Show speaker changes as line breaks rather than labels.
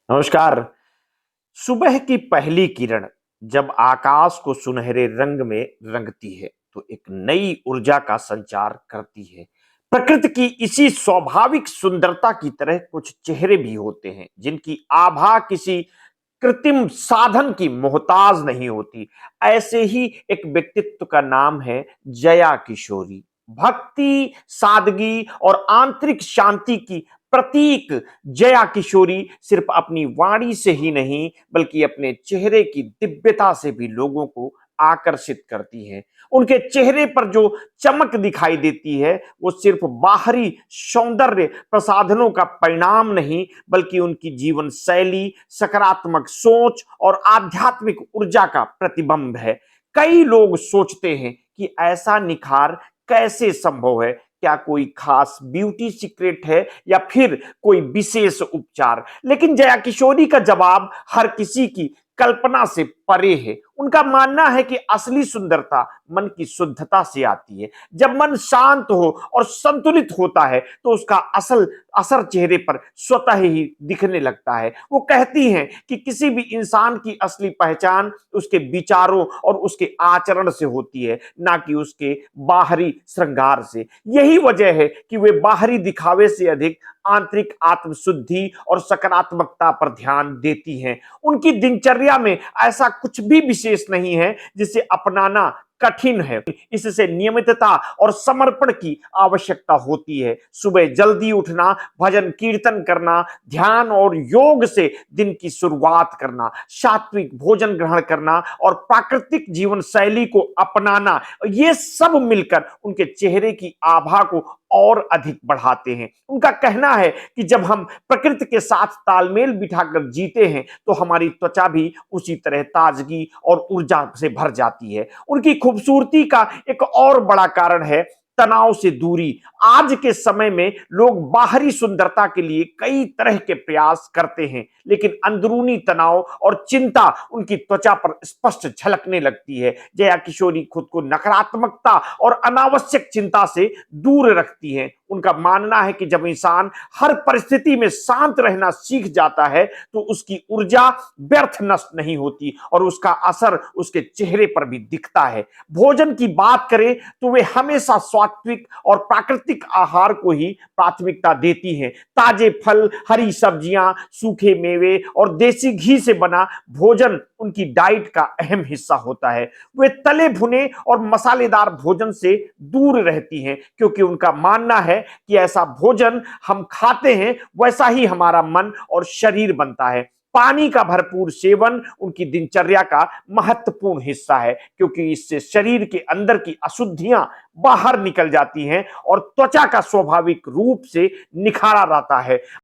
नमस्कार। सुबह की पहली किरण जब आकाश को सुनहरे रंग में रंगती है तो एक नई ऊर्जा का संचार करती है। प्रकृति की इसी स्वाभाविक सुंदरता की तरह कुछ चेहरे भी होते हैं जिनकी आभा किसी कृत्रिम साधन की मोहताज नहीं होती। ऐसे ही एक व्यक्तित्व का नाम है जया किशोरी। भक्ति, सादगी और आंतरिक शांति की प्रतीक जया किशोरी सिर्फ अपनी वाणी से ही नहीं बल्कि अपने चेहरे की दिव्यता से भी लोगों को आकर्षित करती हैं। उनके चेहरे पर जो चमक दिखाई देती है वो सिर्फ बाहरी सौंदर्य प्रसाधनों का परिणाम नहीं बल्कि उनकी जीवन शैली, सकारात्मक सोच और आध्यात्मिक ऊर्जा का प्रतिबिंब है। कई लोग सोचते हैं कि ऐसा निखार कैसे संभव है? क्या कोई खास ब्यूटी सीक्रेट है या फिर कोई विशेष उपचार? लेकिन जया किशोरी का जवाब हर किसी की कल्पना से परे है। उनका मानना है कि असली सुंदरता मन की शुद्धता से आती है। जब मन शांत हो और संतुलित होता है तो उसका असल असर चेहरे पर स्वतः ही दिखने लगता है। वो कहती हैं कि किसी भी इंसान की असली पहचान उसके विचारों और उसके आचरण से होती है, ना कि उसके बाहरी श्रृंगार से। यही वजह है कि वे बाहरी दिखावे से अधिक आंतरिक आत्मशुद्धि और सकारात्मकता पर ध्यान देती हैं। उनकी दिनचर्या में ऐसा कुछ भी विशेष नहीं है जिसे अपनाना कठिन है। इससे नियमितता और समर्पण की आवश्यकता होती है। सुबह जल्दी उठना, भजन कीर्तन करना, ध्यान और योग से दिन की शुरुआत करना, सात्विक भोजन ग्रहण करना और प्राकृतिक जीवन शैली को अपनाना, ये सब मिलकर उनके चेहरे की आभा को और अधिक बढ़ाते हैं। उनका कहना है कि जब हम प्रकृति के साथ तालमेल बिठाकर जीते हैं तो हमारी त्वचा भी उसी तरह ताजगी और ऊर्जा से भर जाती है। उनकी खूबसूरती का एक और बड़ा कारण है तनाव से दूरी। आज के समय में लोग बाहरी सुंदरता के लिए कई तरह के प्रयास करते हैं लेकिन अंदरूनी तनाव और चिंता उनकी त्वचा पर स्पष्ट झलकने लगती है। जया किशोरी खुद को नकारात्मकता और अनावश्यक चिंता से दूर रखती हैं। उनका मानना है कि जब इंसान हर परिस्थिति में शांत रहना सीख जाता है तो उसकी ऊर्जा व्यर्थ नष्ट नहीं होती और उसका असर उसके चेहरे पर भी दिखता है। भोजन की बात करें तो वे हमेशा सात्विक और प्राकृतिक आहार को ही प्राथमिकता देती हैं। ताजे फल, हरी सब्जियां, सूखे मेवे और देसी घी से बना भोजन उनकी डाइट का अहम हिस्सा होता है। वे तले भुने और मसालेदार भोजन से दूर रहती हैं क्योंकि उनका मानना है कि ऐसा भोजन हम खाते हैं वैसा ही हमारा मन और शरीर बनता है। पानी का भरपूर सेवन उनकी दिनचर्या का महत्वपूर्ण हिस्सा है क्योंकि इससे शरीर के अंदर की अशुद्धियां बाहर निकल जाती हैं और त्वचा का स्वाभाविक रूप से निखारा रहता है।